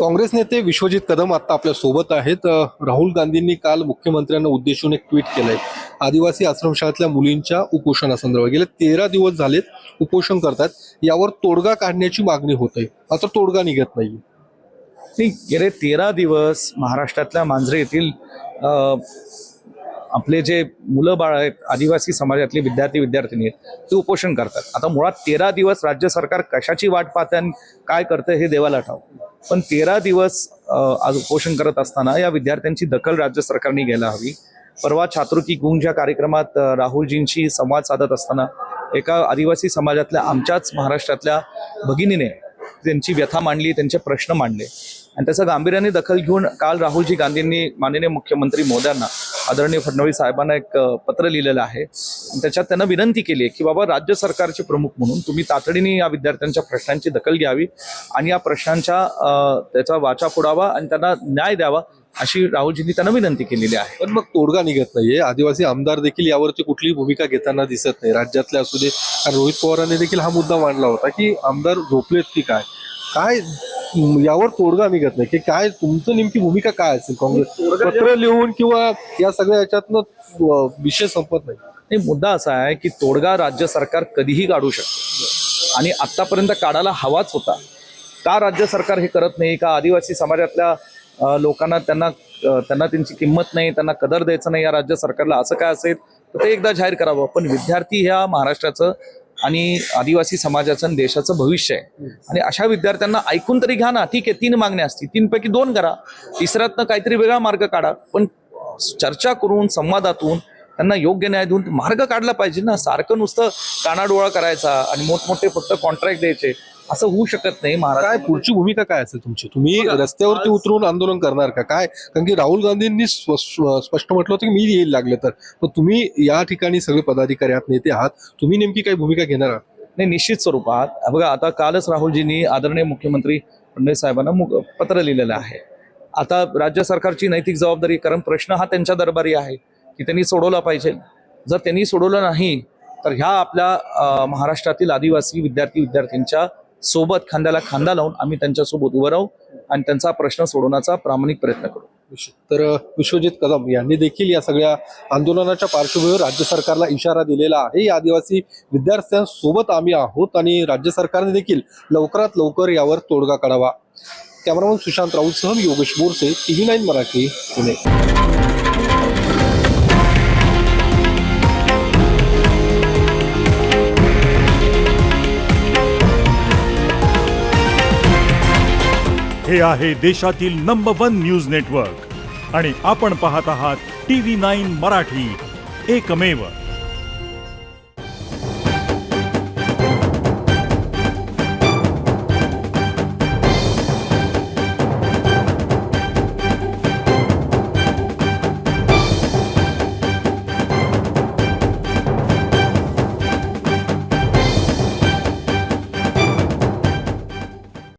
काँग्रेस नेते विश्वजित कदम आता आपल्या सोबत आहेत। राहुल गांधींनी काल मुख्यमंत्र्यांना उद्देशून एक ट्विट केलंय। आदिवासी आश्रमशाळेतल्या मुलींच्या उपोषणासंदर्भात गेले 13 दिवस झालेत उपोषण करतात, यावर तोडगा काढण्याची मागणी होते, आता तोडगा निघत नाही। गेले 13 दिवस महाराष्ट्रातल्या मांजरे येथील आपले जे मुलं बाळ आहेत, आदिवासी समाजातले विद्यार्थी विद्यार्थिनी आहेत, ते उपोषण करतात। आता मुळात 13 दिवस राज्य सरकार कशाची वाट पाहते आणि काय करतं हे देवाला ठाऊक, पण 13 दिवस आज उपोषण करत असताना या विद्यार्थ्यांची दखल राज्य सरकारने घ्यायला हवी। परवा छात्रकी गुंज या कार्यक्रमात राहुलजींशी संवाद साधत असताना एका आदिवासी समाजातल्या आमच्याच महाराष्ट्रातल्या भगिनीने त्यांची व्यथा मांडली, त्यांचे प्रश्न मांडले आणि त्याचं गांभीर्याने दखल घेऊन काल राहुलजी गांधींनी माननीय मुख्यमंत्री मोदयांना, आदरणीय फडणवीस साहेबांना एक पत्र लिहिलेलं आहे। त्याच्यात त्यांना विनंती केली आहे की बाबा राज्य सरकारचे प्रमुख म्हणून तुम्ही तातडीने या विद्यार्थ्यांच्या प्रश्नांची दखल घ्यावी आणि या प्रश्नांच्या त्याचा वाचा फोडावा आणि त्यांना न्याय द्यावा, अशी राहुलजींनी त्यांना विनंती केलेली आहे। पण मग तोडगा निघत नाहीये। आदिवासी आमदार देखील यावरती कुठलीही भूमिका घेताना दिसत नाही राज्यातले असू दे। रोहित पवारांनी देखील हा मुद्दा मांडला होता की आमदार झोपलेत की काय काय यावर तोडगा निघत नाही की काय, तुमचं नेमकी भूमिका काय असेल? काँग्रेस पत्र लिहून किंवा या सगळ्या याच्यातनं विषय संपत नाही। मुद्दा असा आहे की तोडगा राज्य सरकार कधीही काढू शकतं आणि आतापर्यंत काढायला हवाच होता। का राज्य सरकार हे करत नाही? का आदिवासी समाजातल्या लोकांना त्यांना त्यांची किंमत नाही, त्यांना कदर द्यायचं नाही या राज्य सरकारला? असं काय असेल तर ते एकदा जाहीर करावं। पण विद्यार्थी ह्या महाराष्ट्राचं आणि आदिवासी समाजाचं आणि देशाचं भविष्य आहे आणि अशा विद्यार्थ्यांना ऐकून तरी घ्या ना। ठीक आहे, 3 मागण्या असतील, 3 पैकी 2 करा, तिसऱ्यातनं काहीतरी वेगळा मार्ग काढा, पण चर्चा करून संवादातून त्यांना योग्य न्याय देऊन मार्ग काढला पाहिजे ना। सारखं नुसतं कानाडोळा करायचा आणि मोठमोठे फक्त कॉन्ट्रॅक्ट द्यायचे, असं होऊ शकत नाही। काय पुढची भूमिका काय असेल तुमची? तुम्ही रस्त्यावरती उतरून आंदोलन करणार का काय? कारण की राहुल गांधींनी स्पष्ट म्हटलं होतं की मी येईल लागलं तर, पण तुम्ही या ठिकाणी सगळे पदाधिकारी आहात, नेते आहात, तुम्ही नेमकी काही भूमिका घेणार आहात? नाही, निश्चित स्वरूपात बघा, आता कालच राहुलजींनी आदरणीय मुख्यमंत्री फडणवीस साहेबांना पत्र लिहिलेलं आहे। आता राज्य सरकारची नैतिक जबाबदारी, कारण प्रश्न हा त्यांच्या दरबारी आहे की त्यांनी सोडवला पाहिजे। जर त्यांनी सोडवलं नाही तर ह्या आपल्या महाराष्ट्रातील आदिवासी विद्यार्थी विद्यार्थ्यांच्या सोबत खांद्याला खांदा लावून आम्ही त्यांच्यासोबत उभं राहू आणि त्यांचा प्रश्न सोडवण्याचा प्रामाणिक प्रयत्न करू। तर विश्वजित कदम यांनी देखील या सगळ्या आंदोलनाच्या पार्श्वभूमीवर राज्य सरकारला इशारा दिलेला आहे। या आदिवासी विद्यार्थ्यांसोबत आम्ही आहोत आणि राज्य सरकारने देखील लवकरात लवकर यावर तोडगा काढावा। कॅमेरामन सुशांत राऊतसह योगेश बोरसे, TV9 मराठी, पुणे। हे आहे देशातील नंबर 1 न्यूज नेटवर्क आणि आपण पाहत आहात TV9 मराठी, एकमेव।